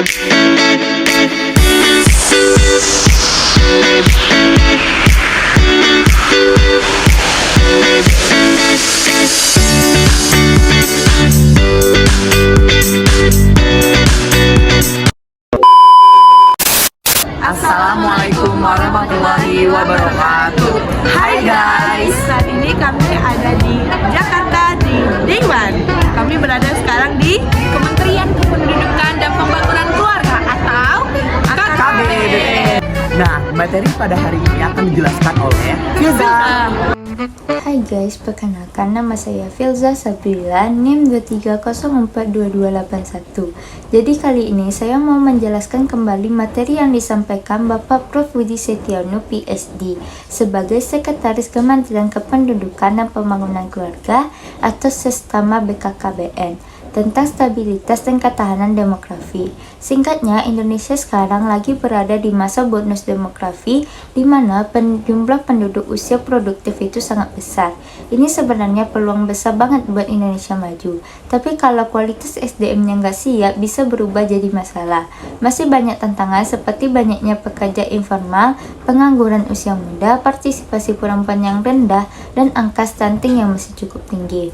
Assalamualaikum warahmatullahi wabarakatuh. Hai guys, saat ini kami ada di Jakarta di Dewan. Kami berada sekarang di Kementerian Kependudukan dan Pembangunan Keluarga atau KKBP. Nah, materi pada hari ini akan dijelaskan oleh Filza. Hai guys, perkenalkan nama saya Filza Sabrila, NIM 23042281. Jadi kali ini saya mau menjelaskan kembali materi yang disampaikan Bapak Prof. Budi Setianu PhD sebagai Sekretaris Kementerian Kependudukan dan Pembangunan Keluarga atau Sestama BKKBN tentang stabilitas dan ketahanan demografi. Singkatnya, Indonesia sekarang lagi berada di masa bonus demografi di mana jumlah penduduk usia produktif itu sangat besar. Ini sebenarnya peluang besar banget buat Indonesia maju. Tapi kalau kualitas SDM-nya nggak siap, bisa berubah jadi masalah. Masih banyak tantangan seperti banyaknya pekerja informal, pengangguran usia muda, partisipasi perempuan yang rendah, dan angka stunting yang masih cukup tinggi.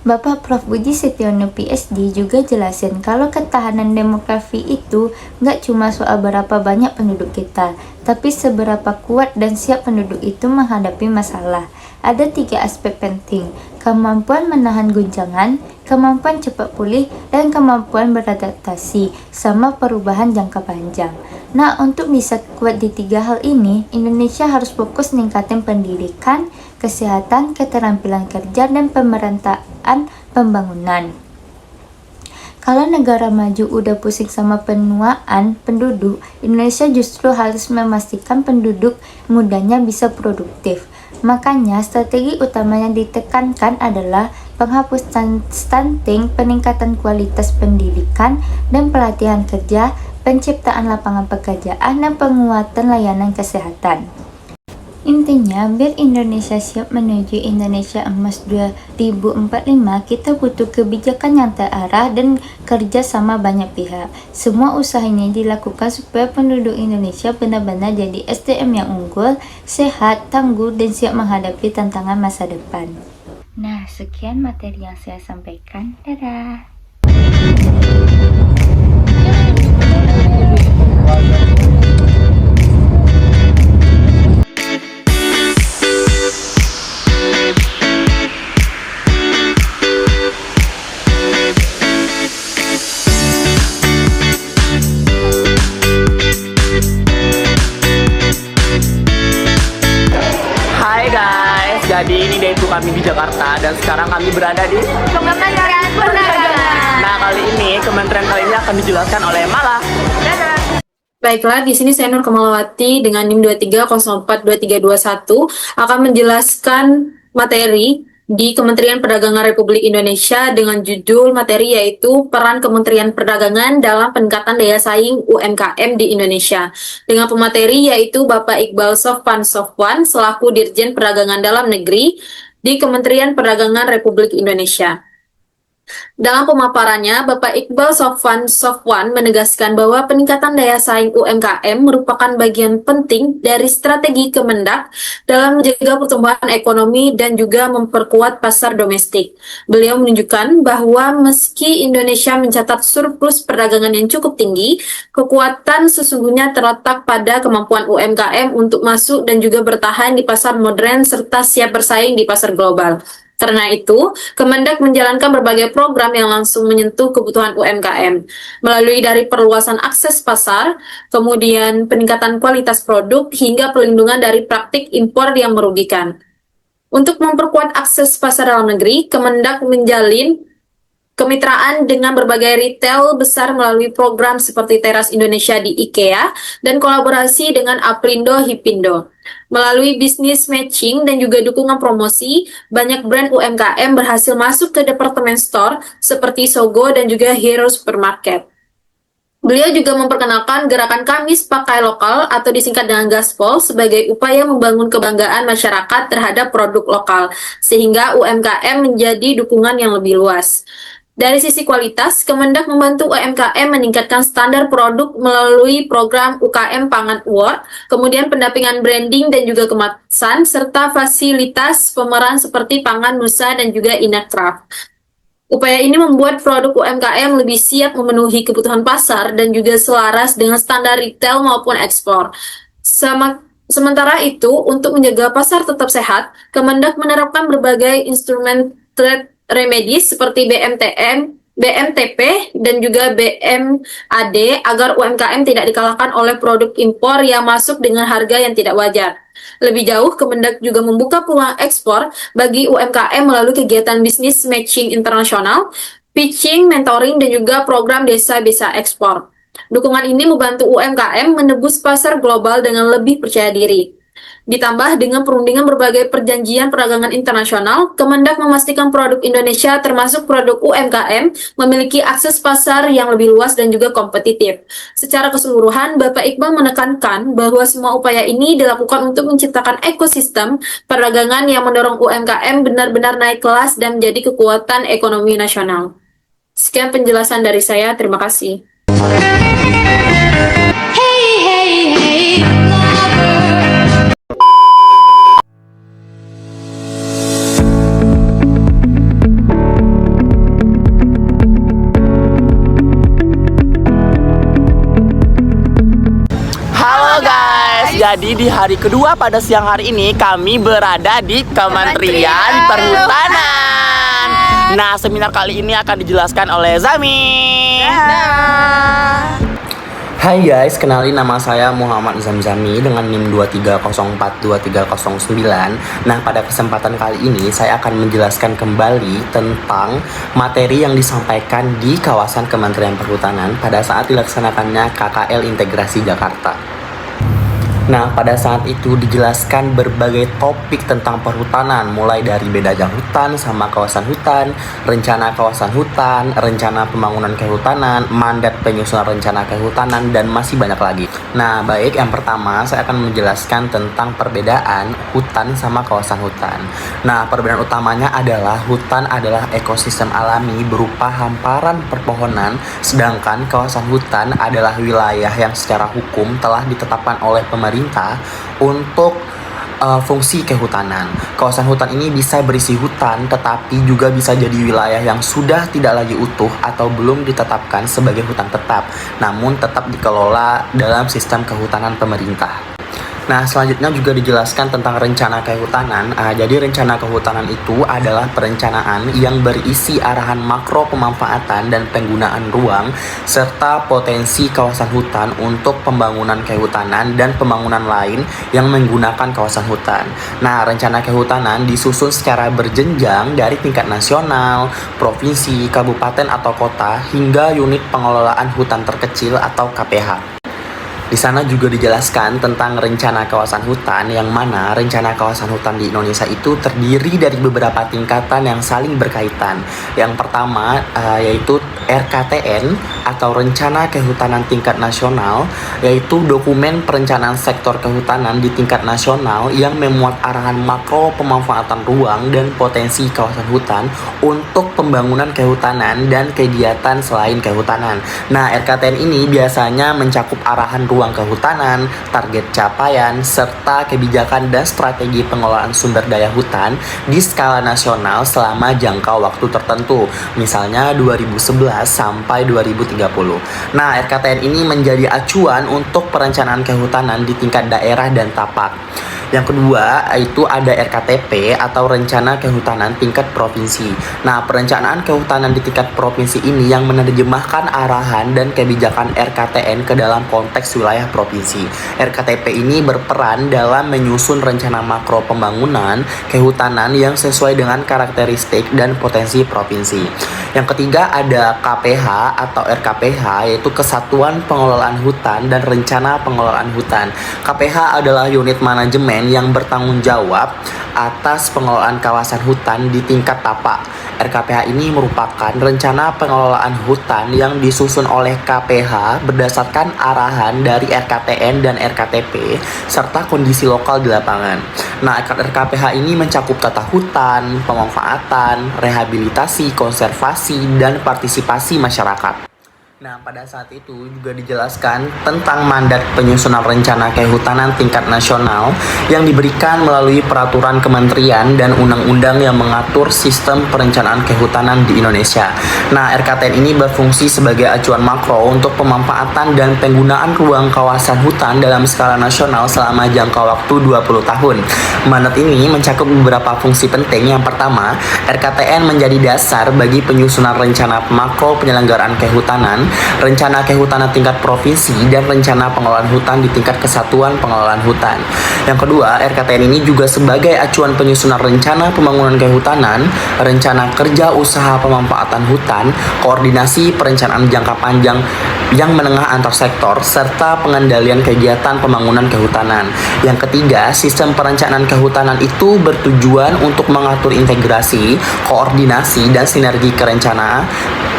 Bapak Prof. Budi Setianu PhD juga jelasin kalau ketahanan demografi itu nggak cuma soal berapa banyak penduduk kita, tapi seberapa kuat dan siap penduduk itu menghadapi masalah. Ada 3 aspek penting: kemampuan menahan guncangan, kemampuan cepat pulih, dan kemampuan beradaptasi sama perubahan jangka panjang. Nah, untuk bisa kuat di 3 hal ini, Indonesia harus fokus ningkatin pendidikan, kesehatan, keterampilan kerja, dan pemerataan pembangunan. Kalau negara maju udah pusing sama penuaan penduduk, Indonesia justru harus memastikan penduduk mudanya bisa produktif. Makanya strategi utama yang ditekankan adalah penghapusan stunting, peningkatan kualitas pendidikan dan pelatihan kerja, penciptaan lapangan pekerjaan, dan penguatan layanan kesehatan. Intinya, biar Indonesia siap menuju Indonesia Emas 2045, kita butuh kebijakan yang terarah dan kerja sama banyak pihak. Semua usaha ini dilakukan supaya penduduk Indonesia benar-benar jadi SDM yang unggul, sehat, tangguh, dan siap menghadapi tantangan masa depan. Nah, sekian materi yang saya sampaikan. Dadah! Jadi ini day itu kami di Jakarta dan sekarang kami berada di Kementerian Perdagangan. Nah, kali ini kementerian kali ini akan dijelaskan oleh Mala. Baiklah, di sini saya Nur Kamalawati dengan NIM 23042321 akan menjelaskan materi di Kementerian Perdagangan Republik Indonesia dengan judul materi yaitu Peran Kementerian Perdagangan dalam Peningkatan Daya Saing UMKM di Indonesia. Dengan pemateri yaitu Bapak Iqbal Sofwan Sofwan selaku Dirjen Perdagangan Dalam Negeri di Kementerian Perdagangan Republik Indonesia. Dalam pemaparannya, Bapak Iqbal Sofwan Sofwan menegaskan bahwa peningkatan daya saing UMKM merupakan bagian penting dari strategi Kemendak dalam menjaga pertumbuhan ekonomi dan juga memperkuat pasar domestik. Beliau menunjukkan bahwa meski Indonesia mencatat surplus perdagangan yang cukup tinggi, kekuatan sesungguhnya terletak pada kemampuan UMKM untuk masuk dan juga bertahan di pasar modern serta siap bersaing di pasar global. Karena itu, Kemendak menjalankan berbagai program yang langsung menyentuh kebutuhan UMKM, melalui dari perluasan akses pasar, kemudian peningkatan kualitas produk, hingga perlindungan dari praktik impor yang merugikan. Untuk memperkuat akses pasar dalam negeri, Kemendak menjalin kemitraan dengan berbagai retail besar melalui program seperti Teras Indonesia di IKEA dan kolaborasi dengan Aprindo Hipindo. Melalui bisnis matching dan juga dukungan promosi, banyak brand UMKM berhasil masuk ke department store seperti Sogo dan juga Hero Supermarket. Beliau juga memperkenalkan gerakan Kamis Pakai Lokal atau disingkat dengan Gaspol sebagai upaya membangun kebanggaan masyarakat terhadap produk lokal, sehingga UMKM menjadi dukungan yang lebih luas. Dari sisi kualitas, Kemendak membantu UMKM meningkatkan standar produk melalui program UKM Pangan Award, kemudian pendampingan branding dan juga kemasan, serta fasilitas pemeran seperti Pangan Nusa dan juga Inakraf. Upaya ini membuat produk UMKM lebih siap memenuhi kebutuhan pasar dan juga selaras dengan standar retail maupun ekspor. Sementara itu, untuk menjaga pasar tetap sehat, Kemendak menerapkan berbagai instrumen trade remedies seperti BMTM, BMTP, dan juga BMAD agar UMKM tidak dikalahkan oleh produk impor yang masuk dengan harga yang tidak wajar. Lebih jauh, Kemendak juga membuka peluang ekspor bagi UMKM melalui kegiatan bisnis matching internasional, pitching, mentoring, dan juga program desa-desa ekspor. Dukungan ini membantu UMKM menembus pasar global dengan lebih percaya diri. Ditambah dengan perundingan berbagai perjanjian perdagangan internasional, Kemendak memastikan produk Indonesia termasuk produk UMKM memiliki akses pasar yang lebih luas dan juga kompetitif. Secara keseluruhan, Bapak Iqbal menekankan bahwa semua upaya ini dilakukan untuk menciptakan ekosistem perdagangan yang mendorong UMKM benar-benar naik kelas dan menjadi kekuatan ekonomi nasional. Sekian penjelasan dari saya, terima kasih. Halo guys, jadi di hari kedua pada siang hari ini kami berada di Kementerian Perhutanan. Nah, seminar kali ini akan dijelaskan oleh Zami. Hai guys, kenalin nama saya Muhammad Zamzami dengan NIM 23042309. Nah, pada kesempatan kali ini saya akan menjelaskan kembali tentang materi yang disampaikan di kawasan Kementerian Perhutanan pada saat dilaksanakannya KKL Integrasi Jakarta. Nah, pada saat itu dijelaskan berbagai topik tentang perhutanan, mulai dari bedanya hutan sama kawasan hutan, rencana kawasan hutan, rencana pembangunan kehutanan, mandat penyusunan rencana kehutanan, dan masih banyak lagi. Nah, baik, yang pertama saya akan menjelaskan tentang perbedaan hutan sama kawasan hutan. Nah, perbedaan utamanya adalah hutan adalah ekosistem alami berupa hamparan perpohonan, sedangkan kawasan hutan adalah wilayah yang secara hukum telah ditetapkan oleh pemerintah untuk fungsi kehutanan. Kawasan hutan ini bisa berisi hutan, tetapi juga bisa jadi wilayah yang sudah tidak lagi utuh atau belum ditetapkan sebagai hutan tetap, namun tetap dikelola dalam sistem kehutanan pemerintah. Nah, selanjutnya juga dijelaskan tentang rencana kehutanan. Jadi rencana kehutanan itu adalah perencanaan yang berisi arahan makro pemanfaatan dan penggunaan ruang serta potensi kawasan hutan untuk pembangunan kehutanan dan pembangunan lain yang menggunakan kawasan hutan. Nah, rencana kehutanan disusun secara berjenjang dari tingkat nasional, provinsi, kabupaten atau kota hingga unit pengelolaan hutan terkecil atau KPH. Di sana juga dijelaskan tentang rencana kawasan hutan, yang mana rencana kawasan hutan di Indonesia itu terdiri dari beberapa tingkatan yang saling berkaitan. Yang pertama yaitu RKTN atau Rencana Kehutanan Tingkat Nasional, yaitu dokumen perencanaan sektor kehutanan di tingkat nasional yang memuat arahan makro pemanfaatan ruang dan potensi kawasan hutan untuk pembangunan kehutanan dan kegiatan selain kehutanan. Nah, RKTN ini biasanya mencakup arahan ruang kehutanan, target capaian, serta kebijakan dan strategi pengelolaan sumber daya hutan di skala nasional selama jangka waktu tertentu, misalnya 2011 sampai 2030. Nah, RKTN ini menjadi acuan untuk perencanaan kehutanan di tingkat daerah dan tapak. Yang kedua, itu ada RKTP atau Rencana Kehutanan Tingkat Provinsi. Nah, perencanaan kehutanan di tingkat provinsi ini yang menerjemahkan arahan dan kebijakan RKTN ke dalam konteks wilayah provinsi. RKTP ini berperan dalam menyusun rencana makro pembangunan kehutanan yang sesuai dengan karakteristik dan potensi provinsi. Yang ketiga ada KPH atau RKPH, yaitu Kesatuan Pengelolaan Hutan dan Rencana Pengelolaan Hutan. KPH adalah unit manajemen RKTN yang bertanggung jawab atas pengelolaan kawasan hutan di tingkat tapak. RKPH ini merupakan rencana pengelolaan hutan yang disusun oleh KPH berdasarkan arahan dari RKTN dan RKTP serta kondisi lokal di lapangan. Nah, RKPH ini mencakup tata hutan, pemanfaatan, rehabilitasi, konservasi, dan partisipasi masyarakat. Nah, pada saat itu juga dijelaskan tentang mandat penyusunan rencana kehutanan tingkat nasional yang diberikan melalui peraturan kementerian dan undang-undang yang mengatur sistem perencanaan kehutanan di Indonesia. Nah, RKTN ini berfungsi sebagai acuan makro untuk pemanfaatan dan penggunaan ruang kawasan hutan dalam skala nasional selama jangka waktu 20 tahun. Mandat ini mencakup beberapa fungsi penting. Yang pertama, RKTN menjadi dasar bagi penyusunan rencana makro penyelenggaraan kehutanan, rencana kehutanan tingkat provinsi, dan rencana pengelolaan hutan di tingkat kesatuan pengelolaan hutan. Yang kedua, RKTN ini juga sebagai acuan penyusunan rencana pembangunan kehutanan, rencana kerja usaha pemanfaatan hutan, koordinasi perencanaan jangka panjang yang menengah antar sektor, serta pengendalian kegiatan pembangunan kehutanan. Yang ketiga, sistem perencanaan kehutanan itu bertujuan untuk mengatur integrasi, koordinasi, dan sinergi kerencanaan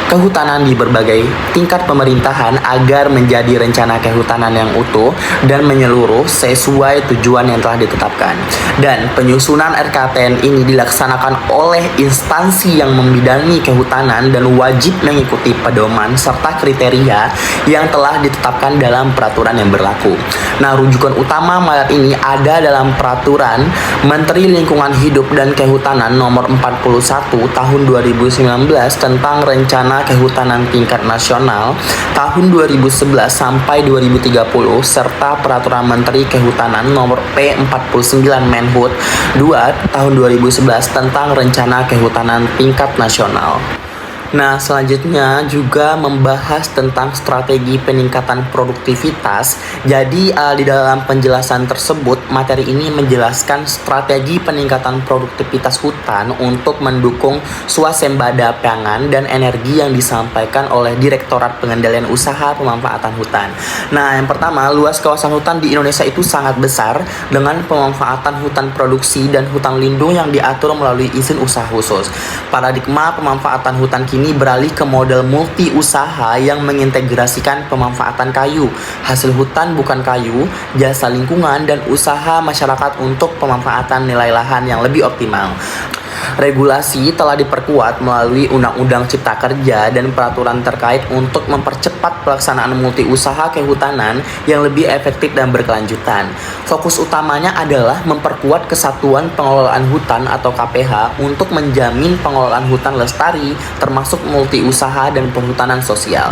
kehutanan di berbagai tingkat pemerintahan agar menjadi rencana kehutanan yang utuh dan menyeluruh sesuai tujuan yang telah ditetapkan. Dan penyusunan RKTN ini dilaksanakan oleh instansi yang membidangi kehutanan dan wajib mengikuti pedoman serta kriteria yang telah ditetapkan dalam peraturan yang berlaku. Nah, rujukan utama mandat ini ada dalam peraturan Menteri Lingkungan Hidup dan Kehutanan nomor 41 tahun 2019 tentang rencana kehutanan tingkat nasional tahun 2011 sampai 2030 serta peraturan Menteri Kehutanan nomor P49 Menhut 2 tahun 2011 tentang rencana kehutanan tingkat nasional. Nah, selanjutnya juga membahas tentang strategi peningkatan produktivitas. Jadi, di dalam penjelasan tersebut, materi ini menjelaskan strategi peningkatan produktivitas hutan untuk mendukung swasembada pangan dan energi yang disampaikan oleh Direktorat Pengendalian Usaha Pemanfaatan Hutan. Nah, yang pertama, luas kawasan hutan di Indonesia itu sangat besar dengan pemanfaatan hutan produksi dan hutan lindung yang diatur melalui izin usaha khusus. Paradigma pemanfaatan hutan kini beralih ke model multi usaha yang mengintegrasikan pemanfaatan kayu, hasil hutan bukan kayu, jasa lingkungan, dan usaha masyarakat untuk pemanfaatan nilai lahan yang lebih optimal. Regulasi telah diperkuat melalui Undang-Undang Cipta Kerja dan peraturan terkait untuk mempercepat pelaksanaan multi usaha kehutanan yang lebih efektif dan berkelanjutan. Fokus utamanya adalah memperkuat kesatuan pengelolaan hutan atau KPH untuk menjamin pengelolaan hutan lestari termasuk multi usaha dan perhutanan sosial.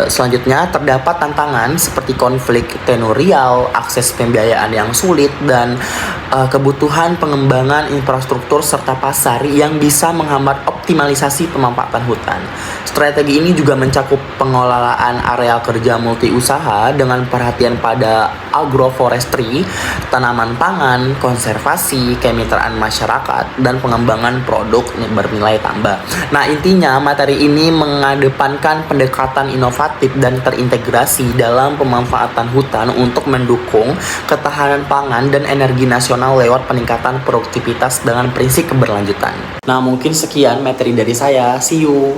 Selanjutnya terdapat tantangan seperti konflik tenurial, akses pembiayaan yang sulit, dan kebutuhan pengembangan infrastruktur serta pasar yang bisa menghambat optimalisasi pemanfaatan hutan. Strategi ini juga mencakup pengelolaan areal kerja multi usaha dengan perhatian pada agroforestry, tanaman pangan, konservasi, kemitraan masyarakat, dan pengembangan produk bernilai tambah. Nah, intinya materi ini mengedepankan pendekatan inovatif dan terintegrasi dalam pemanfaatan hutan untuk mendukung ketahanan pangan dan energi nasional lewat peningkatan produktivitas dengan prinsip keberlanjutan. Nah, mungkin sekian materi dari saya. See you.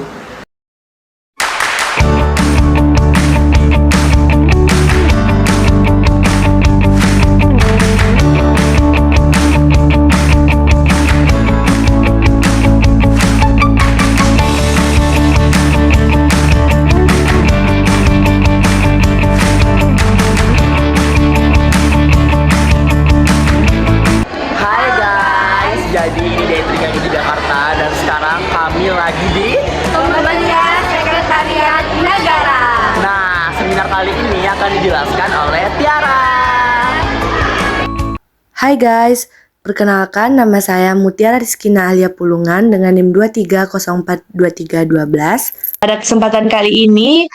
Jadi ini dari Tringali di Jakarta dan sekarang kami lagi di Kementerian Sekretariat Negara. Nah, seminar kali ini akan dijelaskan oleh Tiara. Hai guys, perkenalkan nama saya Mutiara Rizkina Alia Pulungan dengan NIM 23042312. Pada kesempatan kali ini,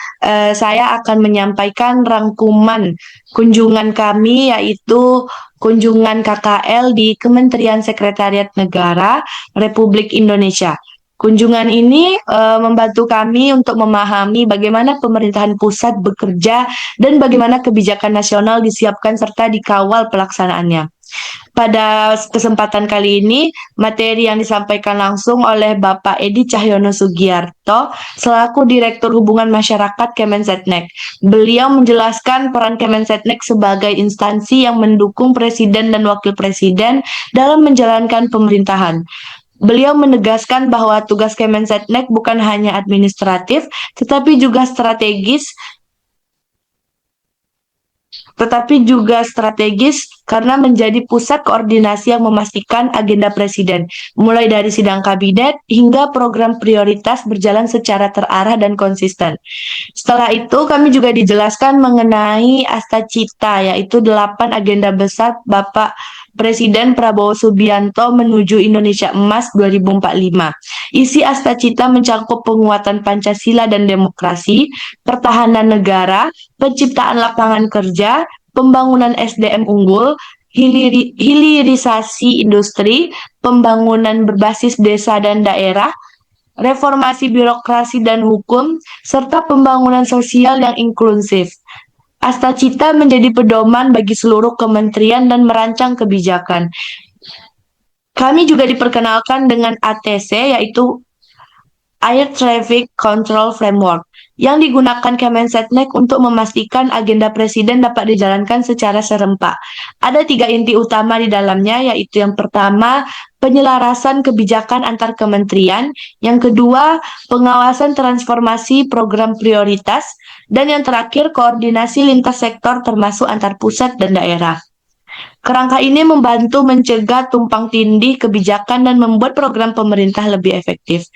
saya akan menyampaikan rangkuman kunjungan kami, yaitu kunjungan KKL di Kementerian Sekretariat Negara Republik Indonesia. Kunjungan ini membantu kami untuk memahami bagaimana pemerintahan pusat bekerja dan bagaimana kebijakan nasional disiapkan serta dikawal pelaksanaannya. Pada kesempatan kali ini, materi yang disampaikan langsung oleh Bapak Edi Cahyono Sugiarto selaku Direktur Hubungan Masyarakat Kemensetnek. Beliau menjelaskan peran Kemensetnek sebagai instansi yang mendukung Presiden dan Wakil Presiden dalam menjalankan pemerintahan. Beliau menegaskan bahwa tugas Kemensetnek bukan hanya administratif, tetapi juga strategis karena menjadi pusat koordinasi yang memastikan agenda Presiden, mulai dari sidang kabinet hingga program prioritas berjalan secara terarah dan konsisten. Setelah itu, kami juga dijelaskan mengenai Astacita, yaitu 8 agenda besar Bapak Presiden Prabowo Subianto menuju Indonesia Emas 2045. Isi Astacita mencakup penguatan Pancasila dan demokrasi, pertahanan negara, penciptaan lapangan kerja, pembangunan SDM unggul, hilirisasi industri, pembangunan berbasis desa dan daerah, reformasi birokrasi dan hukum, serta pembangunan sosial yang inklusif. Astacita menjadi pedoman bagi seluruh kementerian dan merancang kebijakan. Kami juga diperkenalkan dengan ATC, yaitu Air Traffic Control Framework, yang digunakan Kemensetnek untuk memastikan agenda Presiden dapat dijalankan secara serempak. Ada 3 inti utama di dalamnya, yaitu yang pertama, penyelarasan kebijakan antar kementerian, yang kedua, pengawasan transformasi program prioritas, dan yang terakhir, koordinasi lintas sektor termasuk antar pusat dan daerah. Kerangka ini membantu mencegah tumpang tindih kebijakan dan membuat program pemerintah lebih efektif.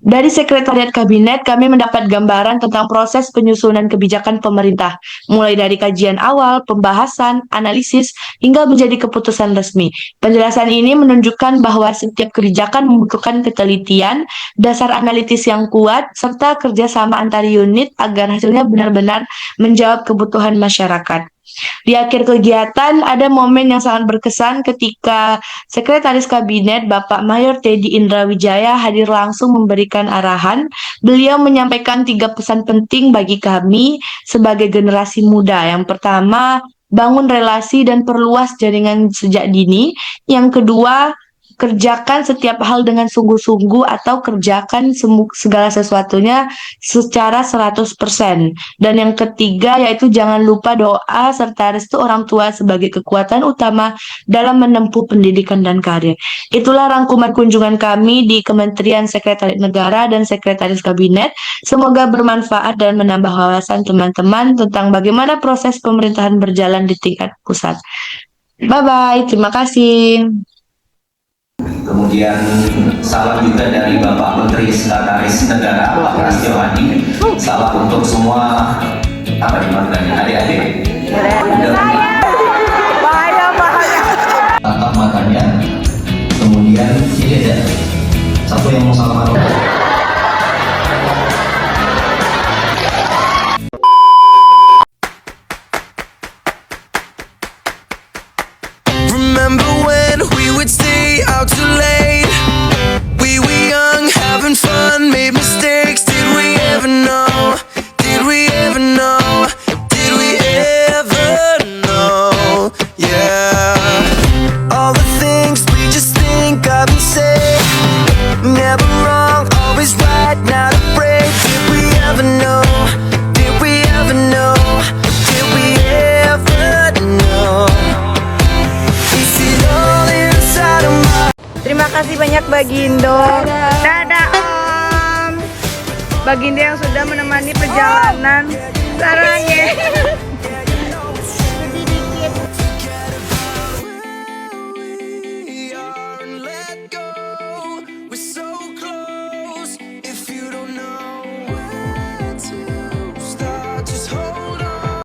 Dari Sekretariat Kabinet, kami mendapat gambaran tentang proses penyusunan kebijakan pemerintah, mulai dari kajian awal, pembahasan, analisis, hingga menjadi keputusan resmi. Penjelasan ini menunjukkan bahwa setiap kebijakan membutuhkan ketelitian, dasar analitis yang kuat, serta kerjasama antar unit agar hasilnya benar-benar menjawab kebutuhan masyarakat. Di akhir kegiatan, ada momen yang sangat berkesan ketika Sekretaris Kabinet Bapak Mayor Teddy Indrawijaya hadir langsung memberikan arahan. Beliau menyampaikan 3 pesan penting bagi kami sebagai generasi muda. Yang pertama, bangun relasi dan perluas jaringan sejak dini. Yang kedua, kerjakan setiap hal dengan sungguh-sungguh atau kerjakan segala sesuatunya secara 100%. Dan yang ketiga yaitu jangan lupa doa serta restu orang tua sebagai kekuatan utama dalam menempuh pendidikan dan karir. Itulah rangkuman kunjungan kami di Kementerian Sekretariat Negara dan Sekretaris Kabinet. Semoga bermanfaat dan menambah wawasan teman-teman tentang bagaimana proses pemerintahan berjalan di tingkat pusat. Bye-bye, terima kasih. Kemudian salam juga dari Bapak Menteri Sekretaris Negara Pak Prasetyo Adi. Salam untuk semua adik-adik. Tatap matanya. Kemudian ini ada satu yang mau salam. Remember when we would stay out too late? We were young, having fun, made mistakes. Did we ever know? Did we ever know? Did we ever know? Yeah. All the things we just think of and say, never wrong, always right, not afraid. Did we ever know? Did we ever know? Did we ever know? Terima kasih banyak Bagindo. Dadah Om. Baginda yang sudah menemani perjalanan. Sarangnya.